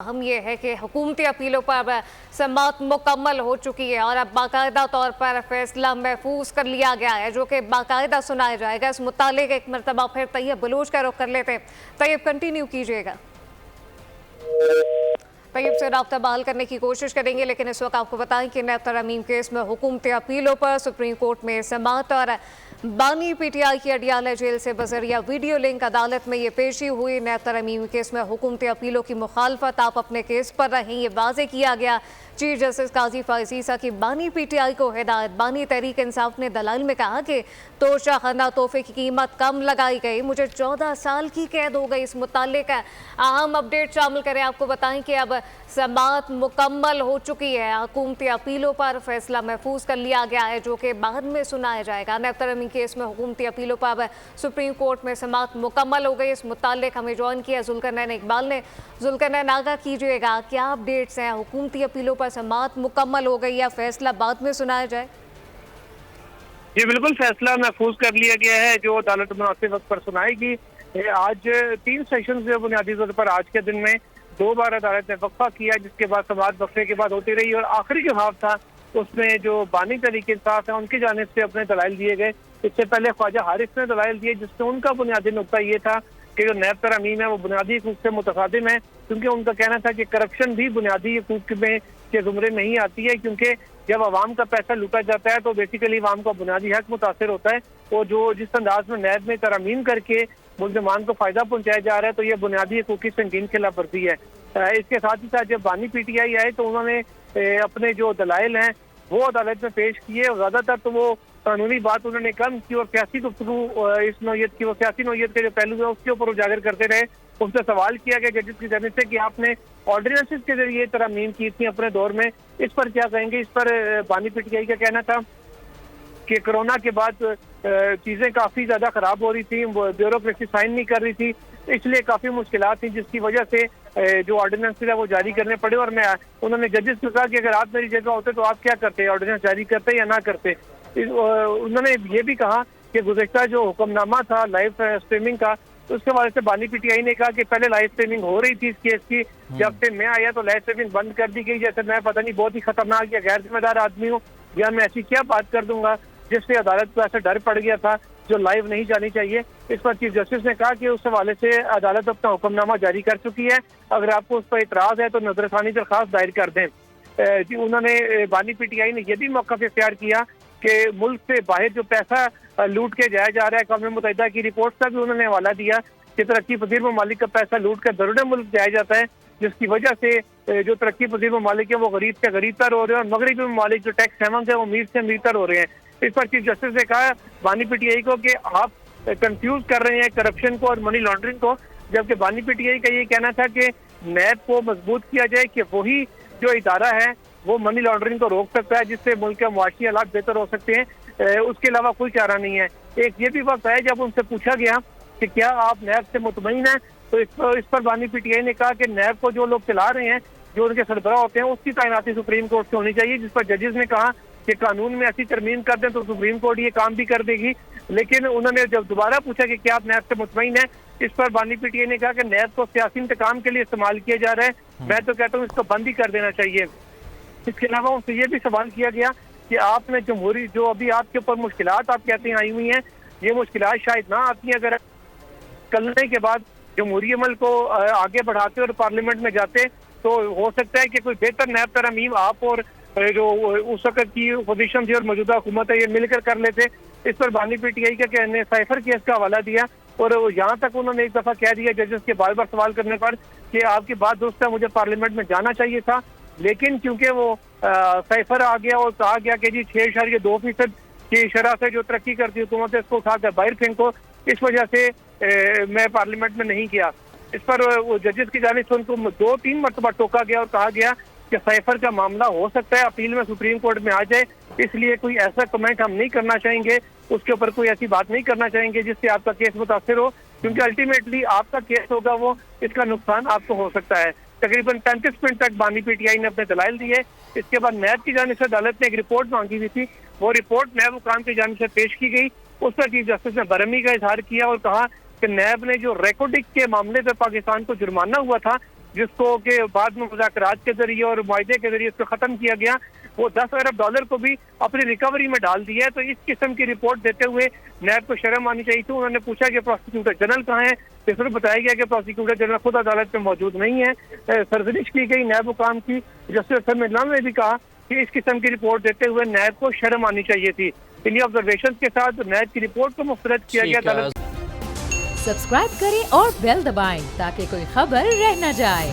अहम ये है कि हुकूमती अपीलों पर समाअत मुकम्मल हो चुकी है और अब बाकायदा तौर पर फैसला महफूज कर लिया गया है जो कि बाकायदा सुनाया जाएगा। इस मुतालिक एक मरतबा फिर तैयब बलूच का रुख कर लेते हैं। तैयब कंटिन्यू कीजिएगा। तैयब से राब्ता बहाल करने की कोशिश करेंगे, लेकिन इस वक्त आपको बताएं कि नैब तरमीम केस में हुकूमती अपीलों पर सुप्रीम कोर्ट में समाअत और बानी पीटीआई की अडियाला जेल से बजरिया वीडियो लिंक अदालत में ये पेशी हुई। नैब तरमीम केस में हुकूमती अपीलों की मुखालफत आप अपने केस पर रहें, ये वाजे किया गया। चीफ जस्टिस काजी फाइज ईसा की बानी पीटीआई को हिदायत। बानी तहरीक इंसाफ ने दलाइल में कहा कि तोशा खाना तोहफे की कीमत कम लगाई गई, मुझे 14 साल की कैद हो गई। इस मुतालिक अहम अपडेट शामिल करें। आपको बताएं कि अब समाअत मुकम्मल हो चुकी है। हुकूमती अपीलों पर फैसला महफूज कर लिया गया है जो कि बाद में सुनाया जाएगा। नैब तरमीम केस में हुकूमती अपीलों पर अब सुप्रीम कोर्ट में समाअत मुकम्मल हो गई। इस मुतालिक हमें ज्वाइन किया जुल्करनैन इकबाल ने। जुल्करनैन, आगाह कीजिएगा क्या अपडेट्स हैं? हुकूमती अपीलों पर समाअत मुकम्मल हो गई या फैसला बाद में सुनाया जाए? जी बिल्कुल, फैसला महफूज कर लिया गया है जो अदालत मुनासिब वक्त पर सुनाएगी। आज 3 सेशन से बुनियादी तौर पर आज के दिन में 2 बार अदालत ने वक्फा किया, जिसके बाद समाअत वक्फे के बाद होती रही और आखिरी जो हाफ था उसमें जो बानी तहरीक इंसाफ है उनकी जानिब से अपने दलाइल दिए गए। इससे पहले ख्वाजा हारिस ने दलाइल दिए, जिसमें उनका बुनियादी नुक्ता ये था कि जो नैब तरमीम है वो बुनियादी हकूक से मुतसादिम है, क्योंकि उनका कहना था कि करप्शन भी बुनियादी हकूक में के जुमरे नहीं आती है, क्योंकि जब आवाम का पैसा लूटा जाता है तो बेसिकली आवाम का बुनियादी हक मुतासर होता है। और जो जिस अंदाज में नैब में तरमीम करके मुल्ज़िमान को फायदा पहुंचाया जा रहा है तो ये बुनियादी हकूक की संगीन खिलाफ वर्जी है। इसके साथ ही साथ जब बानी पीटीआई आए तो उन्होंने अपने जो दलाइल हैं वो अदालत में पेश किए और ज़्यादातर तो वो कानूनी बात उन्होंने कम की और सियासी गुफ्तगू इस नौयत की, वो सियासी नौयत के जो पहलू है उसके ऊपर उजागर करते रहे। उनसे सवाल किया गया जजेस की जानिब से कि आपने ऑर्डिनेंसेस के जरिए तरमीम की थी अपने दौर में, इस पर क्या कहेंगे? इस पर बानी पीटीआई का कहना था कि कोरोना के बाद चीज़ें काफ़ी ज़्यादा ख़राब हो रही थी, ब्यूरोक्रेसी साइन नहीं कर रही थी, इसलिए काफ़ी मुश्किलात थी, जिसकी वजह से जो ऑर्डिनेंस है वो जारी करने पड़े। और उन्होंने जजेस को कहा कि अगर आप मेरी जगह होते तो आप क्या करते, ऑर्डिनेंस जारी करते या ना करते। उन्होंने ये भी कहा कि गुज़श्ता जो हुक्मनामा था लाइव स्ट्रीमिंग का, तो उसके हवाले से बानी पीटीआई ने कहा कि पहले लाइव स्ट्रीमिंग हो रही थी इस केस की, जब से मैं आया तो लाइव स्ट्रीमिंग बंद कर दी गई। जैसे मैं पता नहीं बहुत ही खतरनाक या गैर जिम्मेदार आदमी हूँ या मैं ऐसी क्या बात कर दूंगा जिससे अदालत को ऐसा डर पड़ गया था जो लाइव नहीं जानी चाहिए। इस पर चीफ जस्टिस ने कहा कि उस हवाले से अदालत अपना हुक्मनामा जारी कर चुकी है, अगर आपको उस पर इतराज है तो नजरसानी दरखास्त दायर कर दें। उन्होंने बानी पीटीआई ने यह भी मौका इख्तियार किया कि मुल्क से बाहर जो पैसा लूट के जाया जा रहा है, कौम मुत्तहिदा की रिपोर्ट का भी उन्होंने हवाला दिया कि तरक्की पजीर ममालिक का पैसा लूट कर दरुड़ मुल्क जाया जाता है, जिसकी वजह से जो तरक्की पजीर ममालिक है वो गरीब से गरीब तर हो रहे हैं और मगरबी ममालिक जो टैक्स हेवन है वो अमीर से अमीर तर हो रहे हैं। इस पर चीफ जस्टिस ने कहा बानी पीटीआई को कि आप कंफ्यूज कर रहे हैं करप्शन को और मनी लॉन्ड्रिंग को, जबकि बानी पीटीआई का ये कहना था कि नैब को मजबूत किया जाए कि वही जो इदारा है वो मनी लॉन्ड्रिंग को रोक सकता है, जिससे मुल्क के मुआशी हालात बेहतर हो सकते हैं। उसके अलावा कोई चारा नहीं है। एक ये भी वक्त है जब उनसे पूछा गया कि क्या आप नैब से मुतमईन हैं, तो इस पर बानी पीटीआई ने कहा कि नैब को जो लोग चला रहे हैं, जो उनके सरबराह होते हैं, उसकी तैनाती सुप्रीम कोर्ट से होनी चाहिए। जिस पर जजेस ने कहा कि कानून में ऐसी तरमीम कर दें तो सुप्रीम कोर्ट ये काम भी कर देगी। लेकिन उन्होंने जब दोबारा पूछा कि क्या आप नैब से मुतमईन हैं, इस पर बानी पीटीआई ने कहा कि नैब को सियासी इंतकाम के लिए इस्तेमाल किया जा रहा है, मैं तो कहता हूँ इसको बंद ही कर देना चाहिए। इसके अलावा उनसे ये भी सवाल किया गया कि आपने जमहूरी जो अभी आपके ऊपर मुश्किलात आप कहते हैं आई हुई हैं, ये मुश्किलात शायद ना आती हैं अगर करने के बाद जमहूरी अमल को आगे बढ़ाते और पार्लियामेंट में जाते, तो हो सकता है कि कोई बेहतर नैब तरमीम आप और जो उस वक्त की पोजीशन थी और मौजूदा हुकूमत है ये मिलकर कर लेते। इस पर बानी पीटीआई का कहने साइफर केस का हवाला दिया और यहाँ तक उन्होंने एक दफा कह दिया जजेस के बार बार सवाल करने पर कि आपकी बात दुरुस्त है, मुझे पार्लियामेंट में जाना चाहिए था, लेकिन क्योंकि वो साइफर आ गया और कहा गया कि जी 6.2% की शरह से जो तरक्की करती हुकूमत है इसको उठाकर बाहर फेंको, इस वजह से मैं पार्लियामेंट में नहीं गया। इस पर वो जजेस की जानिब से उनको 2-3 मरतबा टोका गया और कहा गया कि साइफर का मामला हो सकता है अपील में सुप्रीम कोर्ट में आ जाए, इसलिए कोई ऐसा कमेंट हम नहीं करना चाहेंगे, उसके ऊपर कोई ऐसी बात नहीं करना चाहेंगे जिससे आपका केस मुतासिर हो, क्योंकि अल्टीमेटली आपका केस होगा वो इसका नुकसान आपको हो सकता है। तकरीबन 35 मिनट तक बानी पीटीआई ने अपने दलाइल दिए। इसके बाद नैब की जानिब से अदालत ने एक रिपोर्ट मांगी हुई थी, वो रिपोर्ट नैब हुकाम की जानिब से पेश की गई। उस पर चीफ जस्टिस ने बरहमी का इजहार किया और कहा कि नैब ने जो रिकॉर्डिंग के मामले पर पाकिस्तान को जुर्माना हुआ था جس کو کہ بعد میں مذاکرات کے ذریعے اور معاہدے کے ذریعے اس کو ختم کیا گیا، وہ $10 ارب کو بھی اپنی ریکوری میں ڈال دیا ہے۔ تو اس قسم کی رپورٹ دیتے ہوئے نیب کو شرم آنی چاہیے تھی۔ انہوں نے پوچھا کہ پروسیکیوٹر جنرل کہاں ہیں، تو اس میں بتایا گیا کہ پروسیکیوٹر جنرل خود عدالت میں موجود نہیں ہے۔ سرزنش کی گئی نیب حکام کی۔ جسٹس اسد ملان نے بھی کہا کہ اس قسم کی رپورٹ دیتے ہوئے نیب کو شرم آنی چاہیے تھی۔ انہی آبزرویشن کے ساتھ نیب کی رپورٹ کو مسترد کیا گیا۔ سبسکرائب کریں اور بیل دبائیں تاکہ کوئی خبر رہ نہ جائے۔